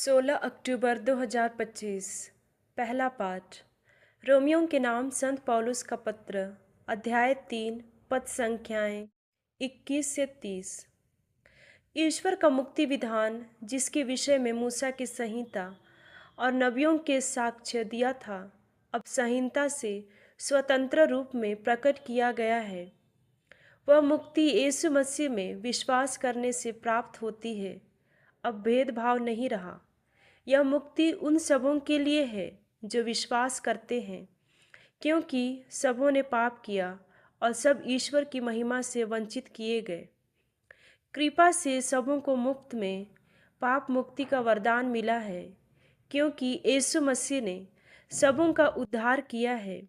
16 अक्टूबर 2025। पहला पाठ। रोमियों के नाम संत पौलुस का पत्र, अध्याय 3, पद संख्याएं 21 से 30। ईश्वर का मुक्ति विधान, जिसके विषय में मूसा की संहिता और नबियों के साक्ष्य दिया था, अब संहिता से स्वतंत्र रूप में प्रकट किया गया है। वह मुक्ति यीशु मसीह में विश्वास करने से प्राप्त होती है। अब भेदभाव नहीं रहा। यह मुक्ति उन सबों के लिए है जो विश्वास करते हैं, क्योंकि सबों ने पाप किया और सब ईश्वर की महिमा से वंचित किए गए। कृपा से सबों को मुफ्त में पाप मुक्ति का वरदान मिला है, क्योंकि यीशु मसीह ने सबों का उद्धार किया है।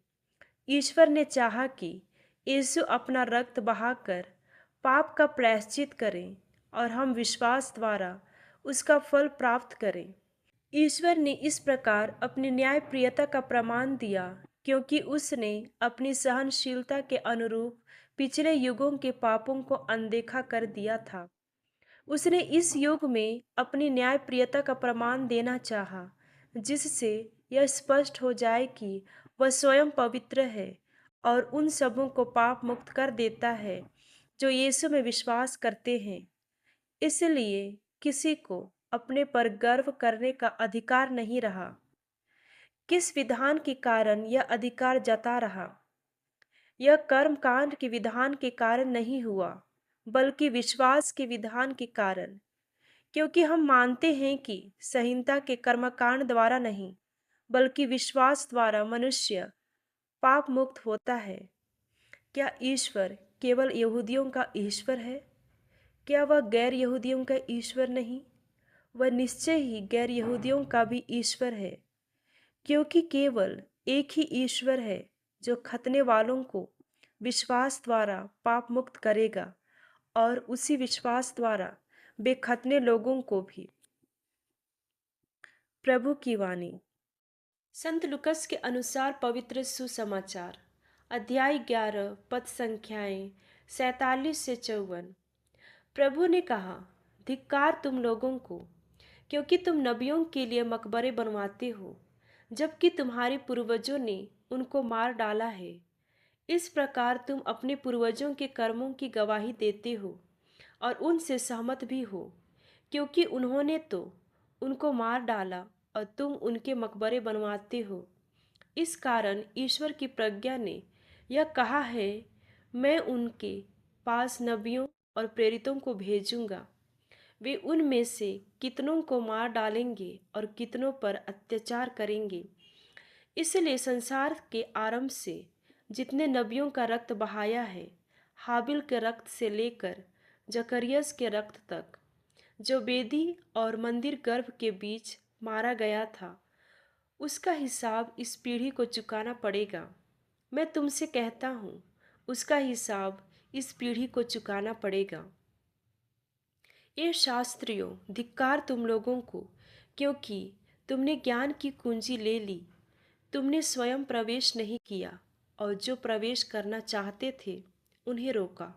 ईश्वर ने चाहा कि यीशु अपना रक्त बहाकर पाप का प्रायश्चित करें और हम विश्वास द्वारा उसका फल प्राप्त करें। ईश्वर ने इस प्रकार अपनी न्यायप्रियता का प्रमाण दिया, क्योंकि उसने अपनी सहनशीलता के अनुरूप पिछले युगों के पापों को अनदेखा कर दिया था। उसने इस युग में अपनी न्यायप्रियता का प्रमाण देना चाहा, जिससे यह स्पष्ट हो जाए कि वह स्वयं पवित्र है और उन सबों को पाप मुक्त कर देता है जो यीशु में विश्वास करते हैं। इसलिए किसी को अपने पर गर्व करने का अधिकार नहीं रहा। किस विधान के कारण यह अधिकार जता रहा? यह कर्म कांड के विधान के कारण नहीं हुआ, बल्कि विश्वास के विधान के कारण, क्योंकि हम मानते हैं कि संहिता के कर्मकांड द्वारा नहीं, बल्कि विश्वास द्वारा मनुष्य पाप मुक्त होता है। क्या ईश्वर केवल यहूदियों का ईश्वर है? क्या वह गैर यहूदियों का ईश्वर नहीं? वह निश्चय ही गैर यहूदियों का भी ईश्वर है, क्योंकि केवल एक ही ईश्वर है जो खतने वालों को विश्वास द्वारा पाप मुक्त करेगा और उसी विश्वास द्वारा बेखतने लोगों को भी। प्रभु की वाणी। संत लुकस के अनुसार पवित्र सुसमाचार, अध्याय 11, पद संख्याएं 47 से 54। प्रभु ने कहा, धिक्कार तुम लोगों को, क्योंकि तुम नबियों के लिए मकबरे बनवाते हो, जबकि तुम्हारे पूर्वजों ने उनको मार डाला है। इस प्रकार तुम अपने पूर्वजों के कर्मों की गवाही देते हो और उनसे सहमत भी हो, क्योंकि उन्होंने तो उनको मार डाला और तुम उनके मकबरे बनवाते हो। इस कारण ईश्वर की प्रज्ञा ने यह कहा है, मैं उनके पास नबियों और प्रेरितों को भेजूंगा। वे उनमें से कितनों को मार डालेंगे और कितनों पर अत्याचार करेंगे। इसलिए संसार के आरंभ से जितने नबियों का रक्त बहाया है, हाबिल के रक्त से लेकर जकरियस के रक्त तक, जो वेदी और मंदिर गर्भ के बीच मारा गया था, उसका हिसाब इस पीढ़ी को चुकाना पड़ेगा। मैं तुमसे कहता हूँ, उसका हिसाब इस पीढ़ी को चुकाना पड़ेगा। ये शास्त्रियों, धिक्कार तुम लोगों को, क्योंकि तुमने ज्ञान की कुंजी ले ली। तुमने स्वयं प्रवेश नहीं किया और जो प्रवेश करना चाहते थे उन्हें रोका।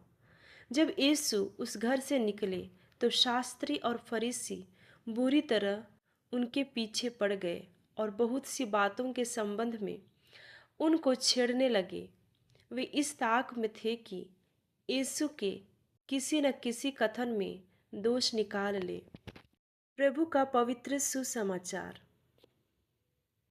जब यीशु उस घर से निकले तो शास्त्री और फरीसी बुरी तरह उनके पीछे पड़ गए और बहुत सी बातों के संबंध में उनको छेड़ने लगे। वे इस ताक में थे कि यीशु के किसी न किसी कथन में दोष निकाल ले। प्रभु का पवित्र सुसमाचार।